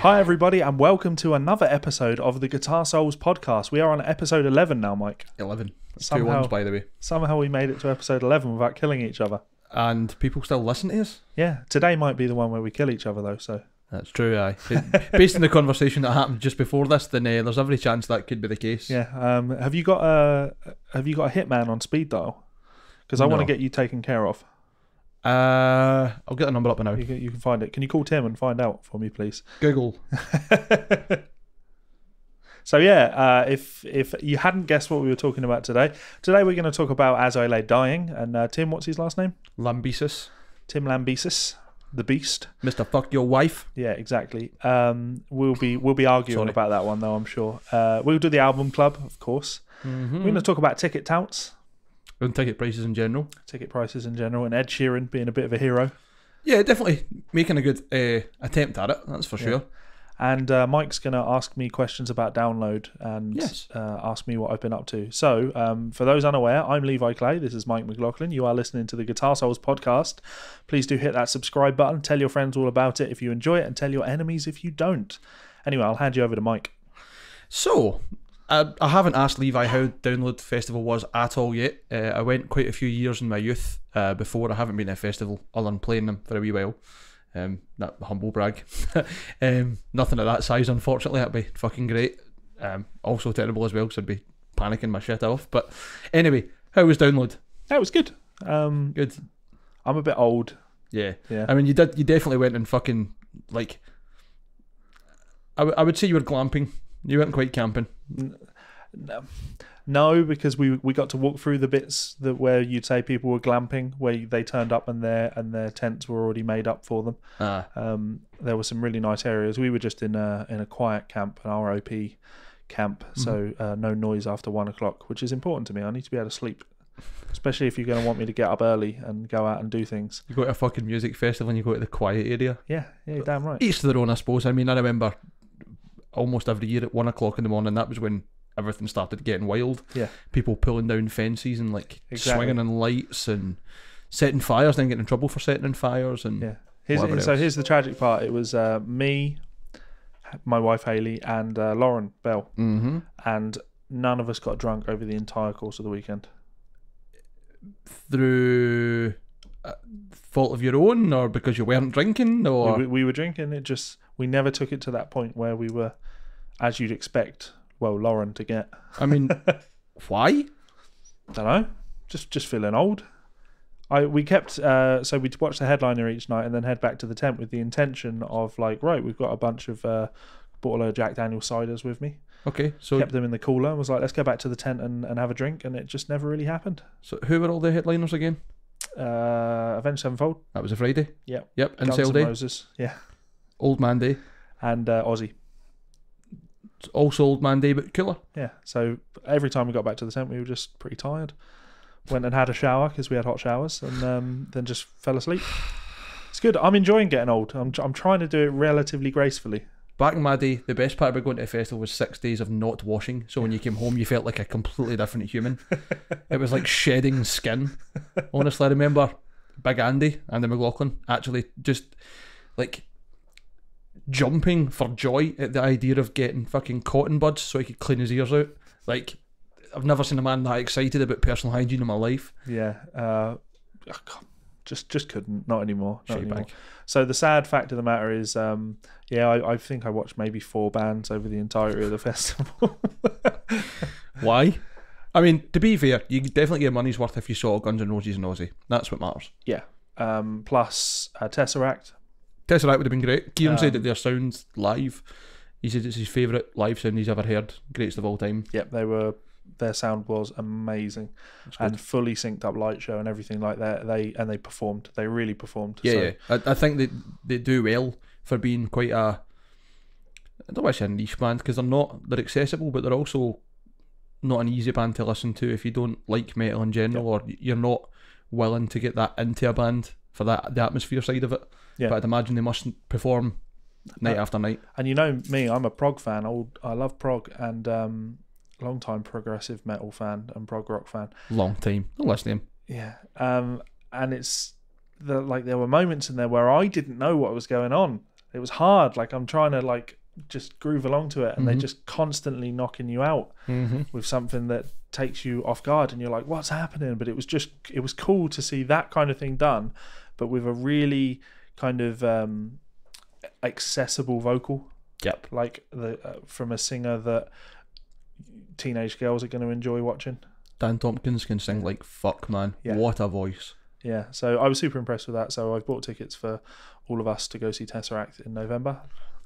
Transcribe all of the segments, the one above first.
Hi everybody and welcome to another episode of the Guitar Souls podcast. We are on episode 11 now, Mike. 11. That's Somehow, 2 ones, by the way. Somehow we made it to episode 11 without killing each other. And people still listen to us? Yeah, today might be the one where we kill each other though, so... That's true, aye. Based on the conversation that happened just before this, then there's every chance that could be the case. Yeah, have you got a hitman on speed dial? Because I want to get you taken care of. I'll get the number up now. You can find it. Can you call Tim and find out for me, please? Google. So yeah, if you hadn't guessed what we were talking about today we're going to talk about As I Lay Dying. And Tim, what's his last name? Lambesis. Tim Lambesis, the Beast. Mr. Fuck Your Wife. Yeah, exactly. We'll be arguing about that one though, I'm sure. We'll do the album club, of course. Mm-hmm. We're going to talk about ticket touts. And ticket prices in general. Ticket prices in general, and Ed Sheeran being a bit of a hero. Yeah, definitely making a good attempt at it, that's for sure. And Mike's going to ask me questions about download and ask me what I've been up to. So, for those unaware, I'm Levi Clay. This is Mike McLaughlin. You are listening to the Guitar Souls podcast. Please do hit that subscribe button. Tell your friends all about it if you enjoy it, and tell your enemies if you don't. Anyway, I'll hand you over to Mike. So, I haven't asked Levi how Download Festival was at all yet. I went quite a few years in my youth before. I haven't been to a festival other than playing them for a wee while. Not humble brag. Nothing of that size, unfortunately. That'd be fucking great. Also terrible as well, because I'd be panicking my shit off. But anyway, how was Download? That was good. Good. I'm a bit old. Yeah. I mean, you definitely went and fucking, like, I would say you were glamping. You weren't quite camping. No, because we got to walk through the bits where you'd say people were glamping, where they turned up and their tents were already made up for them. There were some really nice areas. We were just in a quiet camp, an ROP camp, so no noise after 1 o'clock, which is important to me. I need to be able to sleep, especially if you're going to want me to get up early and go out and do things. You go to a fucking music festival and you go to the quiet area. Yeah, damn right. Each to their own, I suppose. I mean, I remember almost every year at 1 o'clock in the morning, that was when everything started getting wild. Yeah. People pulling down fences and swinging on lights and setting fires, then getting in trouble for setting in fires. And here's the tragic part. It was me, my wife Hayley, and Lauren Bell. Mm-hmm. And none of us got drunk over the entire course of the weekend. Through fault of your own, or because you weren't drinking? Or we were drinking. We never took it to that point where we were, as you'd expect, Lauren to get. I mean, why? Don't know. Just feeling old. We kept so we'd watch the headliner each night and then head back to the tent with the intention of we've got a bunch of bought a load of Jack Daniel's ciders with me. Okay, so kept them in the cooler and was like, let's go back to the tent and have a drink, and it just never really happened. So who were all the headliners again? Avenged Sevenfold. That was a Friday. Yep. And Guns Sale N' Day. Roses. Yeah. Old Man Day. And Ozzy. Also Old Man Day, but cooler. Yeah, so every time we got back to the tent, we were just pretty tired. Went and had a shower, because we had hot showers, and then just fell asleep. It's good. I'm enjoying getting old. I'm trying to do it relatively gracefully. Back in my day, the best part about going to a festival was 6 days of not washing. So when you came home, you felt like a completely different human. It was like shedding skin. Honestly, I remember Big Andy McLaughlin actually just jumping for joy at the idea of getting fucking cotton buds so he could clean his ears out. I've never seen a man that excited about personal hygiene in my life. Yeah, just couldn't. Not anymore. So the sad fact of the matter is, I think I watched maybe 4 bands over the entirety of the festival. Why? I mean, to be fair, you definitely get money's worth if you saw Guns N' Roses and Ozzy. That's what matters. Yeah. Plus Tesseract. Tesseract would have been great. Kieran said that their sound live, he said it's his favourite live sound he's ever heard. Greatest of all time. Yep, their sound was amazing and fully synced up light show and everything like that. They performed. They really performed. Yeah. I think they do well for being quite I don't want to say a niche band, because they're accessible, but they're also not an easy band to listen to if you don't like metal in general, or you're not willing to get that into a band for the atmosphere side of it. Yeah. But I'd imagine they mustn't perform night after night. And you know me, I'm a prog fan. I love prog, and long time progressive metal fan and prog rock fan. Long time. I'll listen to him. Yeah. And it's there were moments in there where I didn't know what was going on. It was hard. Like I'm trying to like just groove along to it, and they're Mhm. just constantly knocking you out with something that takes you off guard, and you're like, what's happening? But it was cool to see that kind of thing done, but with a really kind of accessible vocal. Yep. Like from a singer that teenage girls are going to enjoy watching. Dan Tompkins can sing like fuck, man. Yeah. What a voice. Yeah, so I was super impressed with that. So I've bought tickets for all of us to go see Tesseract in November.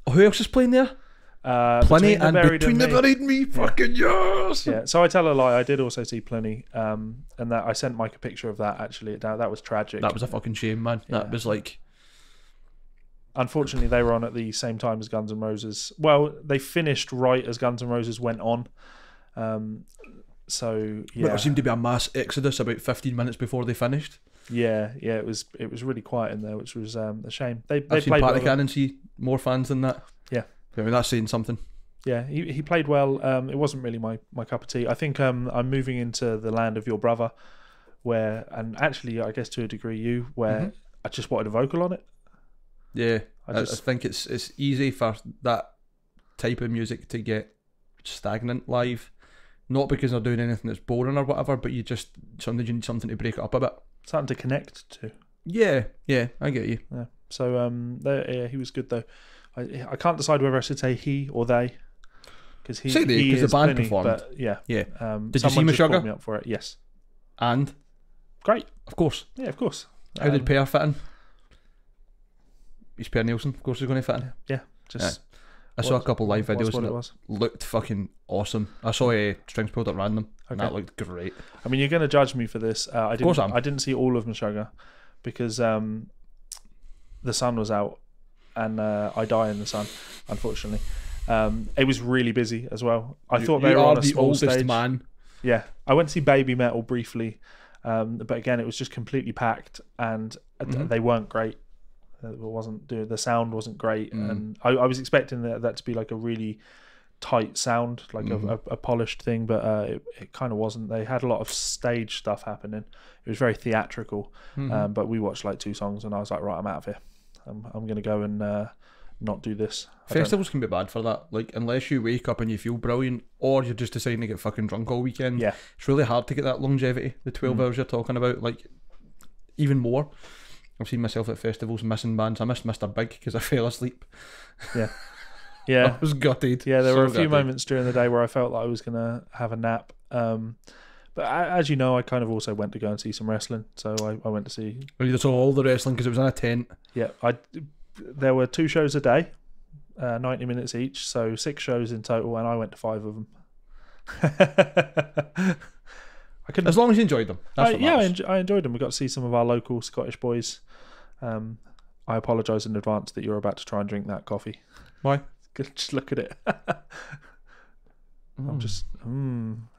Oh, who else is playing there? Pliny and Between the Buried and Me. Fucking yes. Yeah, so I tell a lie. I did also see Pliny, and that I sent Mike a picture of that. Actually, that was tragic. That was a fucking shame, man. Yeah. That was like. Unfortunately, they were on at the same time as Guns N' Roses. Well, they finished right as Guns N' Roses went on. So yeah, But there seemed to be a mass exodus about 15 minutes before they finished. yeah. It was really quiet in there, which was a shame. They I've seen played Patty well. Cannon see more fans than that. Yeah. I mean, that's saying something. Yeah, he played well. It wasn't really my cup of tea. I think I'm moving into the land of your brother, and actually I guess to a degree where I just wanted a vocal on it. Yeah, I think it's easy for that type of music to get stagnant live. Not because they're doing anything that's boring or whatever, but you need something to break it up a bit. Something to connect to. Yeah, I get you. Yeah. So he was good though. I can't decide whether I should say he or they, because Say they, he 'cause is the band Pliny, performed. But yeah. Yeah. Did you see someone just Meshuggah? called me up for it. Yes. And Great. of course, Yeah, of course. how did Per fit in? He's Per Nielsen, of course he's going to fit in. Yeah. Just. I saw a couple live videos What and it it was. looked fucking awesome. I saw a Strings Pulled at Random and that looked great. I mean, you're going to judge me for this. I course I am. didn't see all of Meshuggah because the sun was out, and I die in the sun, unfortunately. It was really busy as well. I thought they were on a small oldest stage. man. Yeah, I went to see Baby Metal briefly, but again, it was just completely packed, and they weren't great. The sound wasn't great, and I was expecting that to be like a really tight sound, like a polished thing, but it kind of wasn't. They had a lot of stage stuff happening. It was very theatrical, but we watched like 2 songs, and I was like, right, I'm out of here. I'm going to go and not do this. Festivals can be bad for that. Like, unless you wake up and you feel brilliant, or you're just deciding to get fucking drunk all weekend. Yeah, it's really hard to get that longevity. The 12 hours you're talking about, like, even more. I've seen myself at festivals missing bands. I missed Mr. Big because I fell asleep. Yeah. I was gutted. Yeah, there were a few gutted. moments during the day where I felt like I was going to have a nap. But as you know, I kind of also went to go and see some wrestling. So I went to see... Well, you saw all the wrestling because it was in a tent. Yeah, there were 2 shows a day, 90 minutes each. So 6 shows in total, and I went to 5 of them. As long as you enjoyed them. That's what matters. I enjoyed them. We got to see some of our local Scottish boys. I apologise in advance that you're about to try and drink that coffee. Why? Just look at it. I'm just...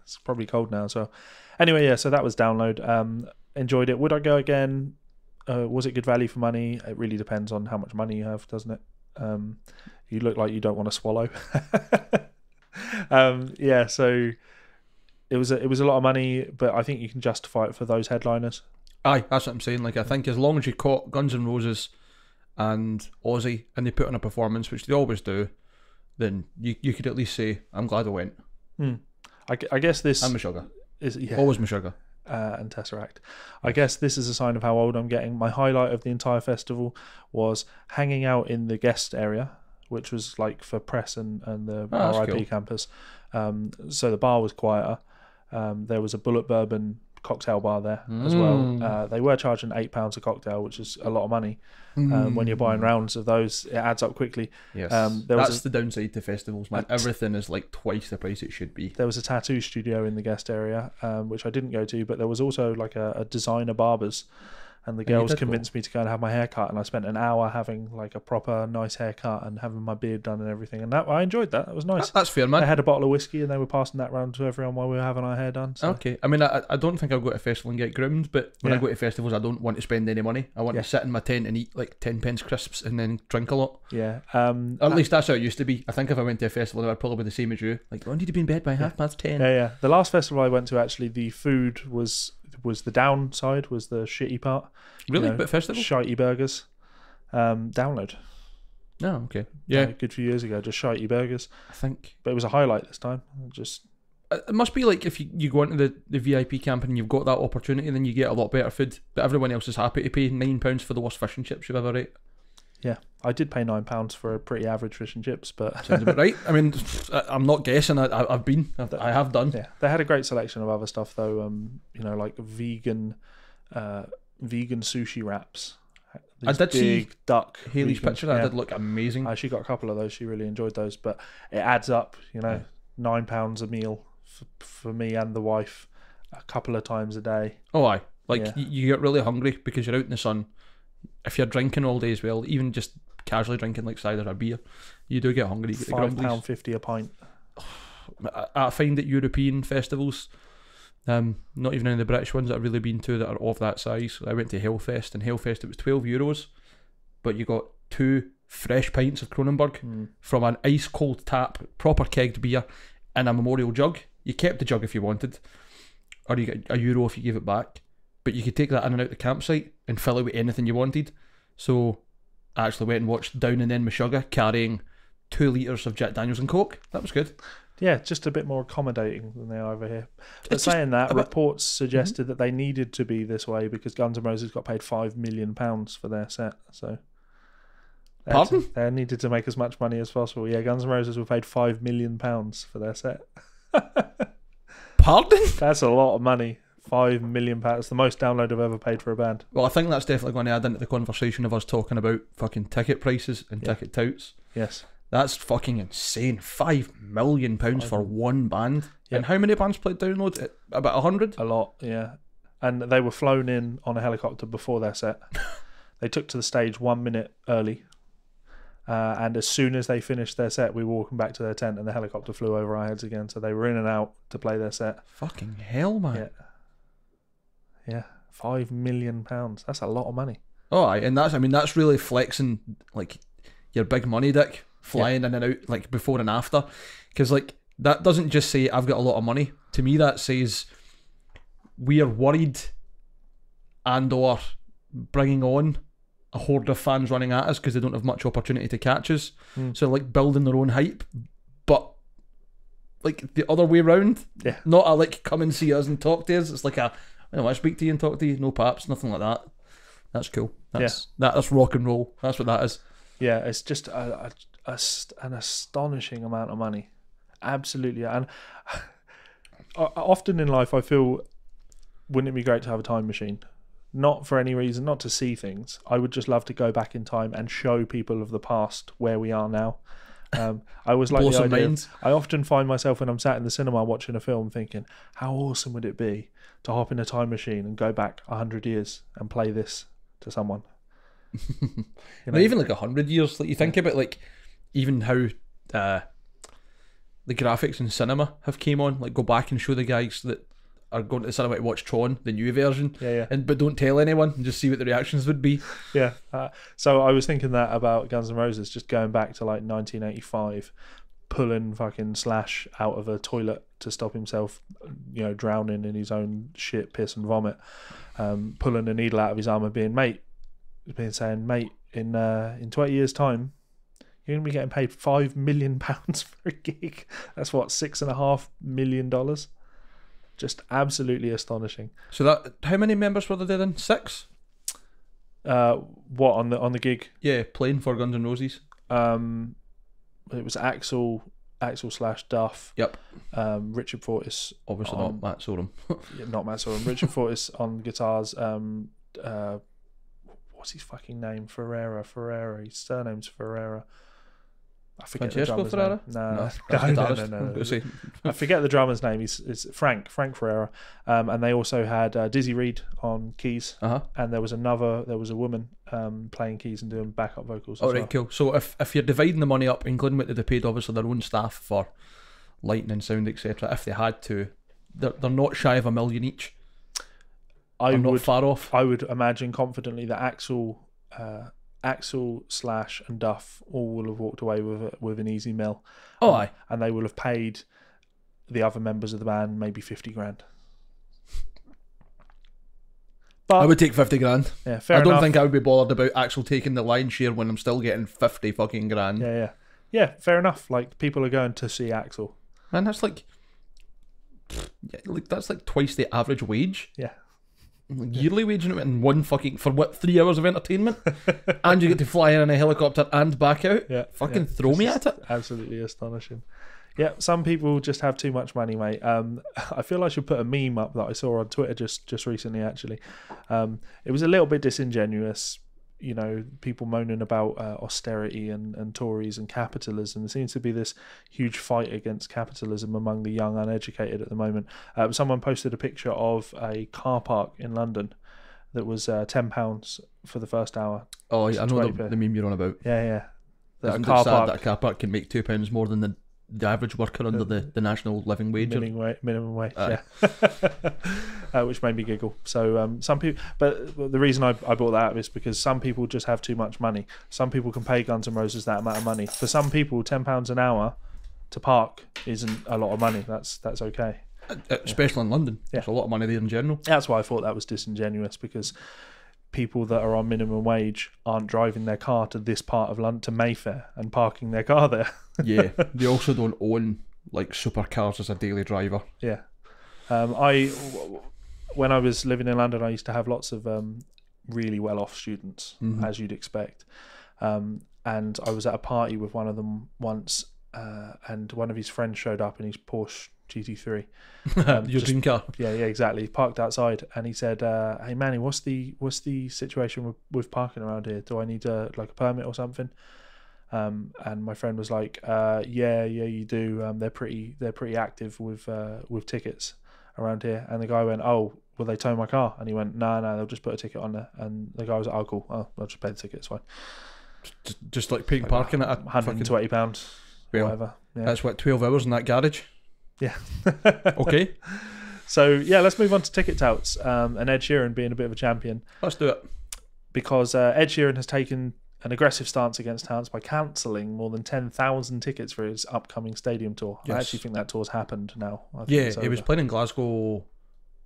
it's probably cold now. So anyway, yeah, so that was Download. Enjoyed it. Would I go again? Was it good value for money? It really depends on how much money you have, doesn't it? You look like you don't want to swallow. Yeah, so it was a lot of money, but I think you can justify it for those headliners. Aye, that's what I'm saying. Like, I think as long as you caught Guns N' Roses and Ozzy and they put on a performance, which they always do, then you could at least say, I'm glad I went. I guess this... And Meshuggah. Yeah. Always Meshuggah. And Tesseract. I guess this is a sign of how old I'm getting. My highlight of the entire festival was hanging out in the guest area, which was like for press and the RIP cool. campus. So the bar was quieter. There was a Bullet Bourbon cocktail bar there as well. They were charging £8 a cocktail, which is a lot of money. When you're buying rounds of those, it adds up quickly. Yes, that's the downside to festivals, man. Everything is like twice the price it should be. There was a tattoo studio in the guest area, which I didn't go to, but there was also like a designer barber's, and the girls convinced me to go and have my hair cut, and I spent an hour having like a proper nice haircut and having my beard done and everything, and I enjoyed that. That was nice. That's fair, man. They had a bottle of whiskey and they were passing that round to everyone while we were having our hair done. So. Okay, I mean, I don't think I'll go to a festival and get groomed, but when I go to festivals, I don't want to spend any money. I want to sit in my tent and eat like 10p crisps and then drink a lot. Yeah. At least that's how it used to be. I think if I went to a festival, I'd probably be the same as you. Like, I need to be in bed by 10:30. Yeah. The last festival I went to, actually, the food was the downside, was the shitty part. Really? But festival? Shitey burgers. Download. No, okay. Yeah. A good few years ago, just shitey burgers. I think. But it was a highlight this time. Just It must be like if you go into the VIP camp and you've got that opportunity, then you get a lot better food. But everyone else is happy to pay £9 for the worst fish and chips you've ever ate. yeah, I did pay £9 for a pretty average fish and chips, but Sounds about right. I mean, I'm not guessing. I've been. I have done. yeah, they had a great selection of other stuff though. You know, like vegan sushi wraps. I did see duck Hayley's vegan, picture. That did look amazing. She got a couple of those. She really enjoyed those, but it adds up. You know, £9 a meal for me and the wife, a couple of times a day. Oh, aye. Like you get really hungry because you're out in the sun. If you're drinking all day as well, even just casually drinking like cider or beer, you do get hungry. £5.50 a pint. I find that European festivals, not even in the British ones that I've really been to that are of that size. I went to Hellfest, and Hellfest it was €12, but you got 2 fresh pints of Kronenbourg from an ice cold tap, proper kegged beer, in a memorial jug. You kept the jug if you wanted, or you get €1 if you gave it back. But you could take that in and out the campsite and fill it with anything you wanted. So I actually went and watched Down and Then Meshuggah carrying 2 litres of Jack Daniels and Coke. That was good. Yeah, just a bit more accommodating than they are over here. But saying that, reports suggested that they needed to be this way because Guns N' Roses got paid £5 million for their set. So pardon? They needed to make as much money as possible. Yeah, Guns N' Roses were paid £5 million for their set. Pardon? That's a lot of money. £5 million. It's the most download I've ever paid for a band. Well, I think that's definitely going to add into the conversation of us talking about fucking ticket prices and ticket touts. Yes. That's fucking insane. £5 million for one band. Yep. And how many bands played Download? About 100? A lot, yeah. And they were flown in on a helicopter before their set. They took to the stage 1 minute early. And as soon as they finished their set, we were walking back to their tent and the helicopter flew over our heads again. So they were in and out to play their set. Fucking hell, man. Yeah. £5 million. That's a lot of money. Oh, aye. And that's really flexing, like, your big money dick. Flying in and out, like, before and after. Because, like, that doesn't just say I've got a lot of money. To me, that says we are worried and or bringing on a horde of fans running at us because they don't have much opportunity to catch us. So, like, building their own hype, but like the other way around. Yeah. Not a like come and see us and talk to us. It's like a I speak to you and talk to you. No paps, nothing like that. That's cool. That's rock and roll. That's what that is. Yeah, it's just an astonishing amount of money. Absolutely. And often in life I feel, wouldn't it be great to have a time machine? Not for any reason, not to see things. I would just love to go back in time and show people of the past where we are now. I was like the idea. I often find myself when I'm sat in the cinema watching a film thinking, how awesome would it be to hop in a time machine and go back 100 years and play this to someone? Not even like 100 years. Like you think about like even how the graphics in cinema have came on. Like go back and show the guys that are going to the cinema to watch Tron, the new version, but don't tell anyone and just see what the reactions would be. Yeah. So I was thinking that about Guns N' Roses, just going back to like 1985, pulling fucking Slash out of a toilet to stop himself, drowning in his own shit, piss and vomit, pulling a needle out of his arm and saying, mate, in 20 years' time, you're going to be getting paid £5 million for a gig. That's what, $6.5 million? Just absolutely astonishing. So that, how many members were there then? 6? What on the gig? Yeah, playing for Guns N' Roses. It was Axl / Duff. Yep. Richard Fortis. Obviously not Matt Sorum. Not Matt Sorum. Richard Fortis on guitars. What's his fucking name? Ferreira. His surname's Ferreira. I forget the drummer's name. No. I forget the drummer's name. It's Frank Ferreira. And they also had Dizzy Reed on keys. And there was a woman playing keys and doing backup vocals. All right, cool. So if you're dividing the money up, including what they paid obviously their own staff for lighting and sound, etc., if they had to, they're not shy of $1 million each. I'm not far off. I would imagine confidently that Axl, Slash and Duff all will have walked away with an easy mill. Oh, aye. And they will have paid the other members of the band maybe 50 grand. But I would take 50 grand. yeah, fair I don't enough. think I would be bothered about actually taking the lion's share when I'm still getting 50 fucking grand. Yeah, fair enough. Like, people are going to see Axel. Man, that's like that's like twice the average wage. Yeah. Yearly wage in one fucking, for what, 3 hours of entertainment? And you get to fly in a helicopter and back out? Yeah. Fucking throw me at it. Absolutely astonishing. Yeah, some people just have too much money, mate. I feel I should put a meme up that I saw on Twitter just recently, actually. It was a little bit disingenuous, you know, people moaning about austerity and Tories and capitalism. There seems to be this huge fight against capitalism among the young uneducated at the moment. Someone posted a picture of a car park in London that was £10 for the first hour. Oh, yeah, I know the meme you're on about. Yeah. Isn't it sad that a car park can make £2 more than the average worker under the national living wage? Minimum wage, yeah. Which made me giggle. So some people, but the reason I brought that up is because some people just have too much money. Some people can pay Guns N' Roses that amount of money. For some people, £10 an hour to park isn't a lot of money. That's okay. Especially in London. Yeah. There's a lot of money there in general. That's why I thought that was disingenuous, because people that are on minimum wage aren't driving their car to this part of London, to Mayfair, and parking their car there. Yeah, they also don't own like supercars as a daily driver. Yeah. When I was living in London, I used to have lots of really well-off students, as you'd expect. And I was at a party with one of them once, and one of his friends showed up in his Porsche GT3. Your dream car. Yeah, exactly. He parked outside, and he said, "Hey Manny, what's the situation with parking around here? Do I need like a permit or something?" And my friend was like, "Yeah, you do. They're pretty active with tickets around here." And the guy went, "Oh, will they tow my car?" And he went, "No, they'll just put a ticket on there." And the guy was like, "Oh, cool. Oh, I'll just pay the ticket. It's fine." Just like paying parking at £120, whatever. Yeah. That's what, 12 hours in that garage. Yeah. Okay. So yeah, let's move on to ticket touts, and Ed Sheeran being a bit of a champion. Let's do it. Because Ed Sheeran has taken an aggressive stance against Touts by cancelling more than 10,000 tickets for his upcoming stadium tour. Yes. I actually think that tour's happened now. Yeah, he was playing in Glasgow.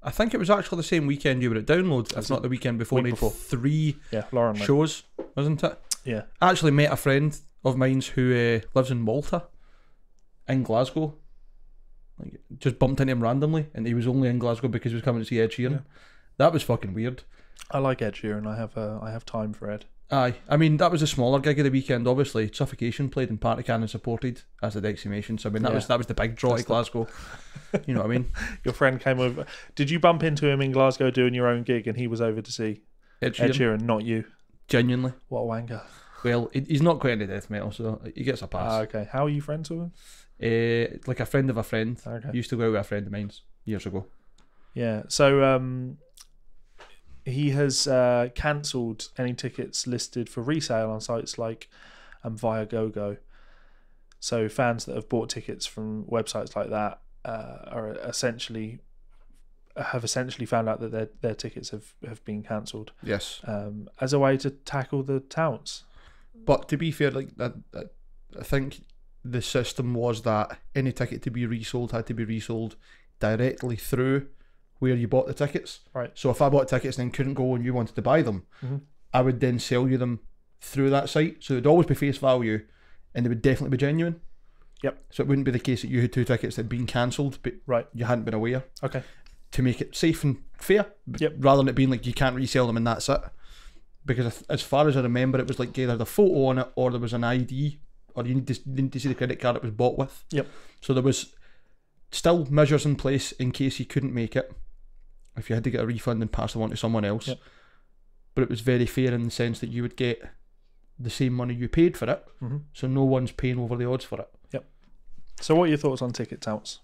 I think it was actually the same weekend you were at Download, if not the weekend before. He had 3 shows, wasn't it? Yeah. I actually met a friend of mine who lives in Malta, in Glasgow. Like, just bumped into him randomly, and he was only in Glasgow because he was coming to see Ed Sheeran. Yeah. That was fucking weird. I like Ed Sheeran. I have time for Ed. Aye, I mean that was a smaller gig of the weekend. Obviously, Suffocation played in Party Cannon supported as the Decimation. So I mean that was the big draw to Glasgow. You know what I mean? Your friend came over. Did you bump into him in Glasgow doing your own gig, and he was over to see Ed Sheeran, not you? Genuinely. What a wanker. Well, he's not quite into death metal, so he gets a pass. Okay. How are you friends with him? Like a friend of a friend. Okay. Used to go with a friend of mine years ago. Yeah. So he has cancelled any tickets listed for resale on sites like Viagogo. So fans that have bought tickets from websites like that have essentially found out that their tickets have been cancelled. Yes. As a way to tackle the touts. But to be fair, like I think the system was that any ticket to be resold had to be resold directly through where you bought the tickets. Right. So if I bought tickets and then couldn't go and you wanted to buy them, I would then sell you them through that site. So it'd always be face value, and they would definitely be genuine. Yep. So it wouldn't be the case that you had 2 tickets that had been cancelled, but you hadn't been aware. Okay. To make it safe and fair. Yep. Rather than it being like you can't resell them and that's it. Because as far as I remember, it was like either the photo on it or there was an ID, or you need to see the credit card it was bought with. Yep. So there was still measures in place in case you couldn't make it, if you had to get a refund and pass them on to someone else. Yep. But it was very fair in the sense that you would get the same money you paid for it, so no one's paying over the odds for it. Yep. So what are your thoughts on ticket touts?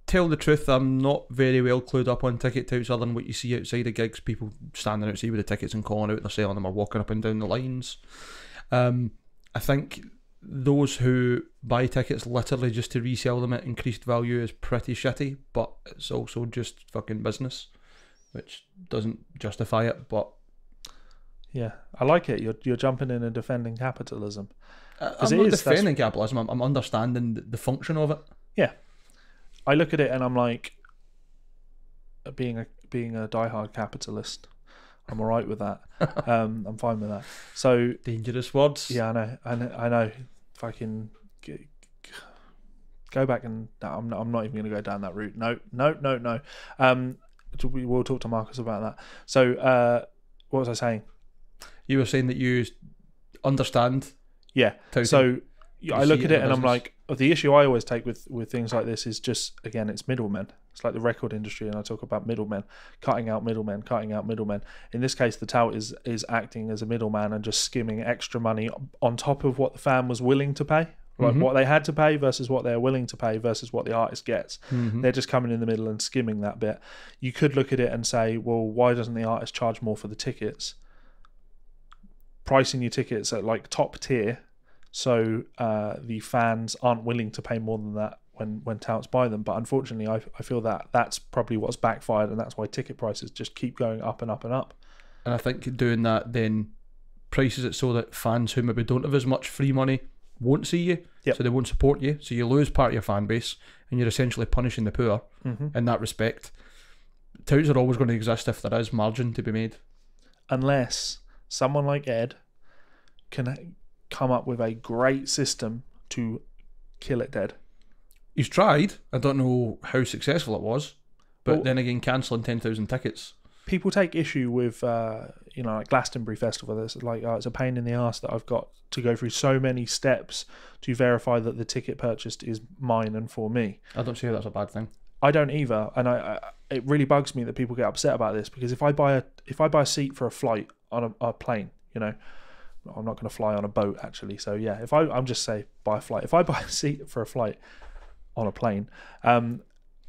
Tell the truth, I'm not very well clued up on ticket touts other than what you see outside of gigs, people standing outside with the tickets and calling out they're selling them or walking up and down the lines. I think those who buy tickets literally just to resell them at increased value is pretty shitty, but it's also just fucking business, which doesn't justify it. But yeah, I like it. You're jumping in and defending capitalism. I'm not defending capitalism. I'm understanding the function of it. Yeah. I look at it and I'm like, being a diehard capitalist, I'm all right with that. I'm fine with that. So dangerous words. Yeah, I know. Fucking go back and I'm not even going to go down that route. No. We will talk to Marcus about that. So what was I saying? You were saying that you understand. Yeah. Touting. So I look at it and I'm like, the issue I always take with things like this is just, again, it's middlemen. It's like the record industry, and I talk about middlemen, cutting out middlemen. In this case, the tout is acting as a middleman and just skimming extra money on top of what the fan was willing to pay. Like what they had to pay versus what they're willing to pay versus what the artist gets. They're just coming in the middle and skimming that bit. You could look at it and say, well, why doesn't the artist charge more for the tickets? Pricing your tickets at like top tier, so the fans aren't willing to pay more than that when touts buy them. But unfortunately, I feel that that's probably what's backfired, and that's why ticket prices just keep going up and up and up. And I think doing that then prices it so that fans who maybe don't have as much free money won't see you, so they won't support you, so you lose part of your fan base, and you're essentially punishing the poor in that respect. Touts are always going to exist if there is margin to be made. Unless someone like Ed can come up with a great system to kill it dead. He's tried. I don't know how successful it was, but then again, cancelling 10,000 tickets. People take issue with, like Glastonbury Festival. It's like, it's a pain in the ass that I've got to go through so many steps to verify that the ticket purchased is mine and for me. I don't see how that's a bad thing. I don't either, and it really bugs me that people get upset about this, because if I buy a seat for a flight on a plane, I'm not going to fly on a boat actually. So yeah, if I'm just say buy a flight. If I buy a seat for a flight on a plane, and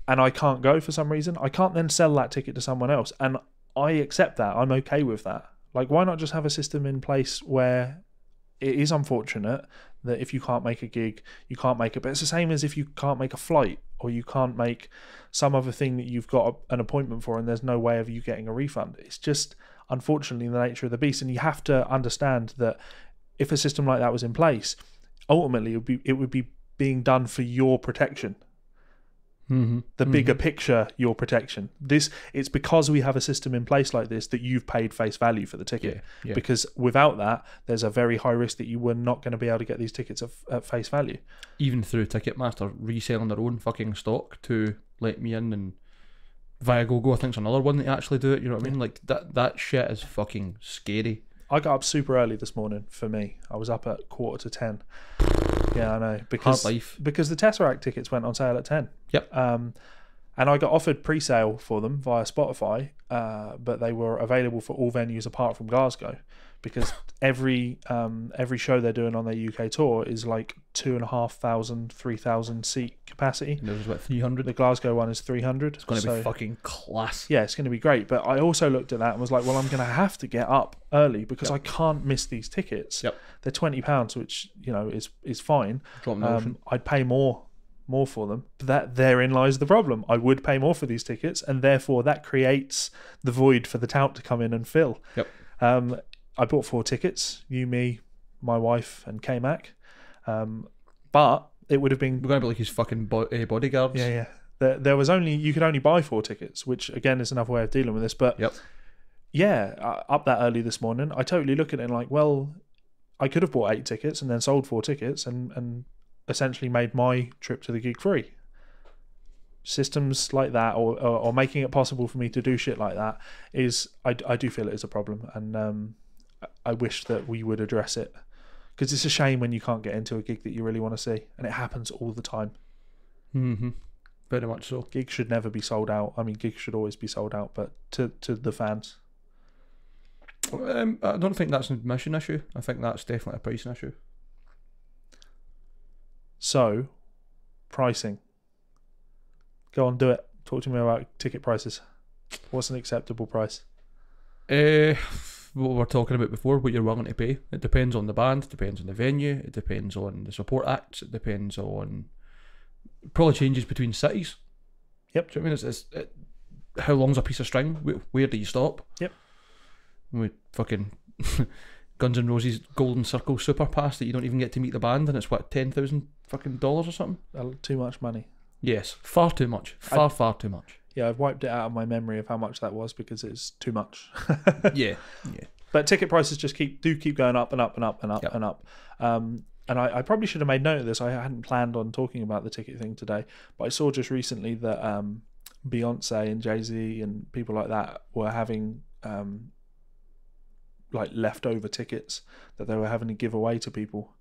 I can't go for some reason, I can't then sell that ticket to someone else, and I accept that. I'm okay with that. Like, why not just have a system in place where it is unfortunate that if you can't make a gig, you can't make it, but it's the same as if you can't make a flight or you can't make some other thing that you've got an appointment for and there's no way of you getting a refund. It's just, unfortunately, the nature of the beast, and you have to understand that if a system like that was in place, ultimately it would be being done for your protection. The bigger picture, your protection. It's because we have a system in place like this that you've paid face value for the ticket. Yeah. Because without that, there's a very high risk that you were not going to be able to get these tickets at face value. Even through Ticketmaster reselling their own fucking stock to let me in, and Viagogo, I think's another one that actually do it. You know what I mean? Like that shit is fucking scary. I got up super early this morning. For me, I was up at 9:45. Yeah, I know. Because the Tesseract tickets went on sale at 10. Yep. And I got offered pre-sale for them via Spotify, but they were available for all venues apart from Glasgow, because every show they're doing on their UK tour is like 2,500, 3,000 seat capacity. And there was about 300. The Glasgow one is 300. It's going to be fucking class. Yeah, it's going to be great. But I also looked at that and was like, well, I'm going to have to get up early because I can't miss these tickets. Yep. They're £20, which is fine. I'd pay more for them. But therein lies the problem. I would pay more for these tickets, and therefore that creates the void for the tout to come in and fill. Yep. I bought 4 tickets, you, me, my wife, and K-Mac. But it would have been... We're going to be like his fucking bodyguards. Yeah. You could only buy 4 tickets, which again is another way of dealing with this. But up that early this morning, I totally look at it and like, well, I could have bought 8 tickets and then sold 4 tickets and essentially made my trip to the gig free. Systems like that, or making it possible for me to do shit like that, is I do feel it is a problem, and I wish that we would address it, because it's a shame when you can't get into a gig that you really want to see, and it happens all the time. Very much so. Gigs should never be sold out. I mean, gigs should always be sold out, but to the fans. I don't think that's an admission issue. I think that's definitely a pricing issue. So, pricing. Go on, do it. Talk to me about ticket prices. What's an acceptable price? What we were talking about before, what you're willing to pay. It depends on the band, it depends on the venue, it depends on the support acts, it depends on... Probably changes between cities. Yep. Do you know what I mean? How long's a piece of string? Where do you stop? Yep. With fucking Guns N' Roses Golden Circle Super Pass that you don't even get to meet the band, and it's what, $10,000 fucking dollars or something? Too much money. Yes, far too much. Far too much. Yeah, I've wiped it out of my memory of how much that was because it's too much. Yeah. But ticket prices just keep going up and up and up and up and up. And I probably should have made note of this. I hadn't planned on talking about the ticket thing today, but I saw just recently that Beyonce and Jay-Z and people like that were having like leftover tickets that they were having to give away to people.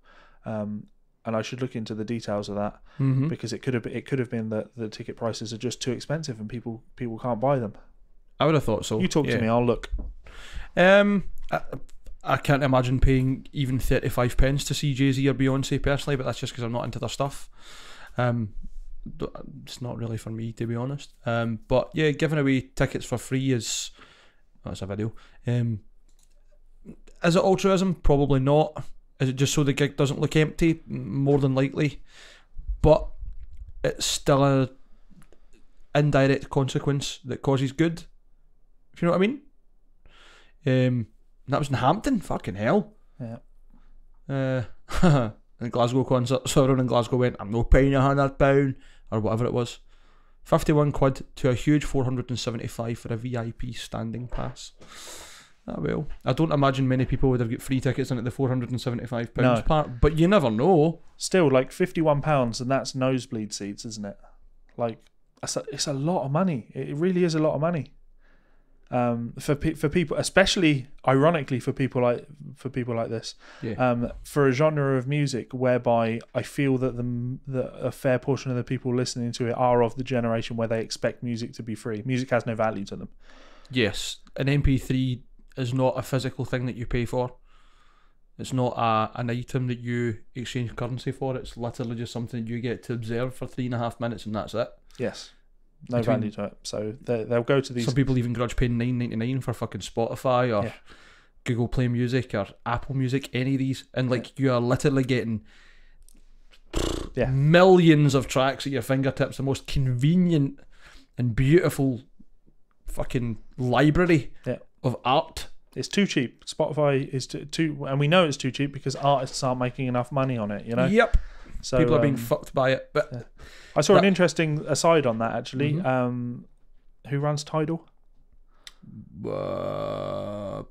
And I should look into the details of that because it could have been that the ticket prices are just too expensive and people can't buy them. I would have thought so. You talk to me, I'll look. I can't imagine paying even 35 pence to see Jay-Z or Beyonce personally, but that's just because I'm not into their stuff. It's not really for me, to be honest. But yeah, giving away tickets for free is... That's a video. Is it altruism? Probably not. Is it just so the gig doesn't look empty? More than likely. But it's still a indirect consequence that causes good. If you know what I mean? That was in Hampton. Fucking hell. Yeah. In Glasgow concert, so everyone in Glasgow went, I'm no paying £100 or whatever it was. 51 quid to a huge 475 for a VIP standing pass. Ah well, I don't imagine many people would have got free tickets in at the £475 part, but you never know. Still, like £51, and that's nosebleed seats, isn't it? Like, it's a lot of money. It really is a lot of money. For people, especially ironically for people like this, for a genre of music whereby I feel that a fair portion of the people listening to it are of the generation where they expect music to be free. Music has no value to them. Yes, an MP3 is not a physical thing that you pay for. It's not an item that you exchange currency for. It's literally just something you get to observe for 3.5 minutes and that's it. Yes. No value to it. So they'll go to these... Some people even grudge paying $9.99 for fucking Spotify or Google Play Music or Apple Music, any of these. And like you are literally getting millions of tracks at your fingertips, the most convenient and beautiful fucking library of art. It's too cheap. Spotify is too, and we know it's too cheap because artists aren't making enough money on it, you know? Yep. So people are being fucked by it. But I saw an interesting aside on that actually. Who runs Tidal?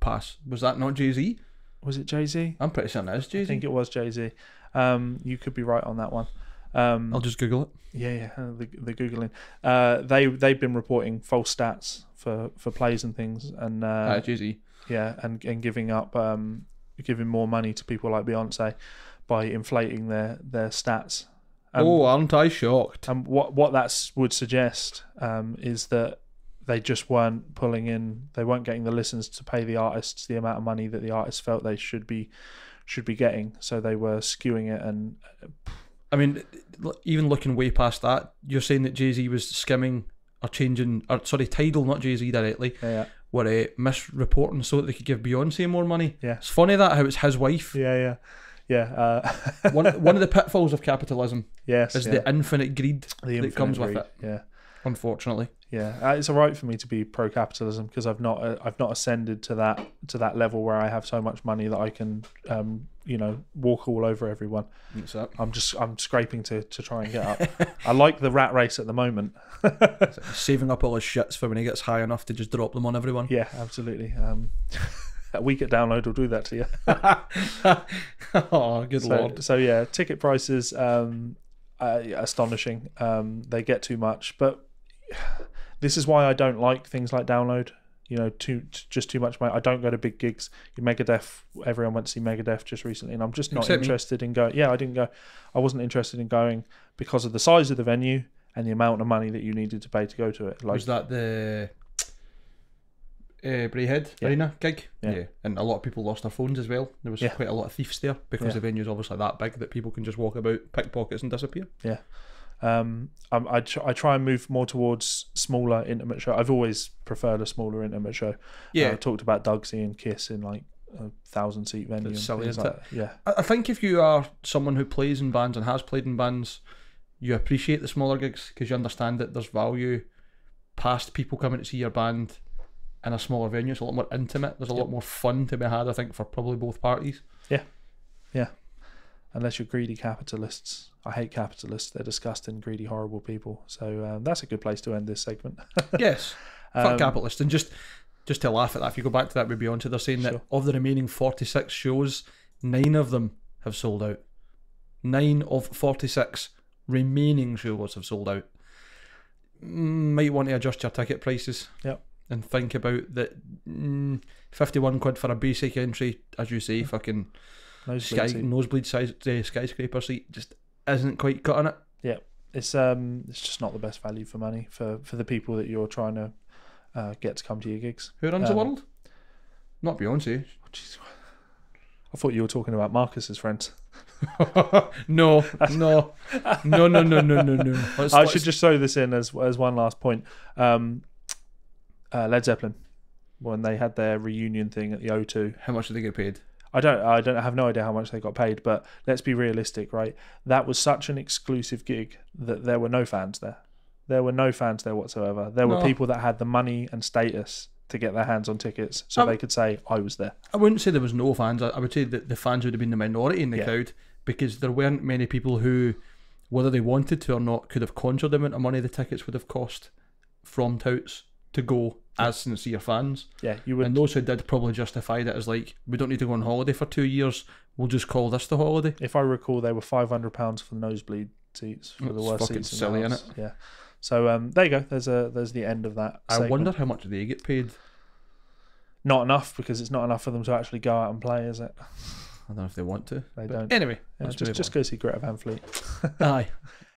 Pass. Was that not Jay-Z? Was it Jay-Z? I'm pretty certain it is Jay-Z. I think it was Jay-Z. You could be right on that one. I'll just Google it. Yeah, the Googling. They've been reporting false stats for plays and things, and Jay-Z. Yeah, and giving more money to people like Beyonce by inflating their stats. Aren't I shocked? And what that would suggest is that they just weren't they weren't getting the listens to pay the artists the amount of money that the artists felt they should be getting. So they were skewing it. And I mean, even looking way past that, you're saying that Jay-Z was skimming or changing, or sorry, Tidal, not Jay-Z directly, were misreporting so that they could give Beyonce more money. Yeah, it's funny that how it's his wife. Yeah. One of the pitfalls of capitalism is the infinite greed that comes with it. Yeah, unfortunately. Yeah, it's alright for me to be pro-capitalism because I've not ascended to that level where I have so much money that I can walk all over everyone. I'm scraping to try and get up. I like the rat race at the moment. Saving up all his shits for when he gets high enough to just drop them on everyone. Yeah, absolutely. A week at Download will do that to you. Oh, good lord. So yeah, ticket prices astonishing. They get too much, but this is why I don't like things like Download. Just too much money. I don't go to big gigs. Megadeth, everyone went to see Megadeth just recently, and I'm just not interested in going. Yeah, I didn't go. I wasn't interested in going because of the size of the venue and the amount of money that you needed to pay to go to it. Was that the Braehead Arena gig? Yeah, and a lot of people lost their phones as well. There was quite a lot of thieves there because the venue's obviously that big that people can just walk about, pickpockets and disappear. Yeah. I try and move more towards smaller intimate show. I've always preferred a smaller intimate show. I talked about Dugsy and Kiss in like 1,000-seat venue. It's silly, isn't like it? Yeah. I think if you are someone who plays in bands and has played in bands, you appreciate the smaller gigs because you understand that there's value past people coming to see your band in a smaller venue. It's a lot more intimate. There's a lot more fun to be had, I think, for probably both parties. Yeah. unless you're greedy capitalists. I hate capitalists. They're disgusting, greedy, horrible people. So that's a good place to end this segment. Yes. Fuck capitalists. And just to laugh at that, if you go back to that with Beyonce, they're saying that of the remaining 46 shows, 9 of them have sold out. 9 of 46 remaining shows have sold out. Might want to adjust your ticket prices. Yep. And think about that. 51 quid for a basic entry, as you say, fucking nosebleed size skyscraper seat just isn't quite cutting it. Yeah, it's just not the best value for money for the people that you're trying to get to come to your gigs. Who runs the world? Not Beyonce. Oh, I thought you were talking about Marcus's friends. No. I should just throw this in as one last point. Led Zeppelin, when they had their reunion thing at the O2. How much did they get paid? I have no idea how much they got paid, but let's be realistic, right? That was such an exclusive gig that there were no fans there. There were no fans there whatsoever. There were people that had the money and status to get their hands on tickets so they could say, I was there. I wouldn't say there was no fans. I would say that the fans would have been the minority in the crowd, because there weren't many people who, whether they wanted to or not, could have conjured the amount of money the tickets would have cost from Touts to go as sincere fans. Yeah, you would. And those who did probably justified it as like, we don't need to go on holiday for 2 years, we'll just call this the holiday. If I recall, they were £500 for the nosebleed seats, for the worst seats. Silly, isn't it? Yeah. So there you go. There's the end of that segment. I wonder how much they get paid. Not enough, because it's not enough for them to actually go out and play, is it? I don't know if they want to. They don't. Anyway, just go see Greta Van Fleet. Aye.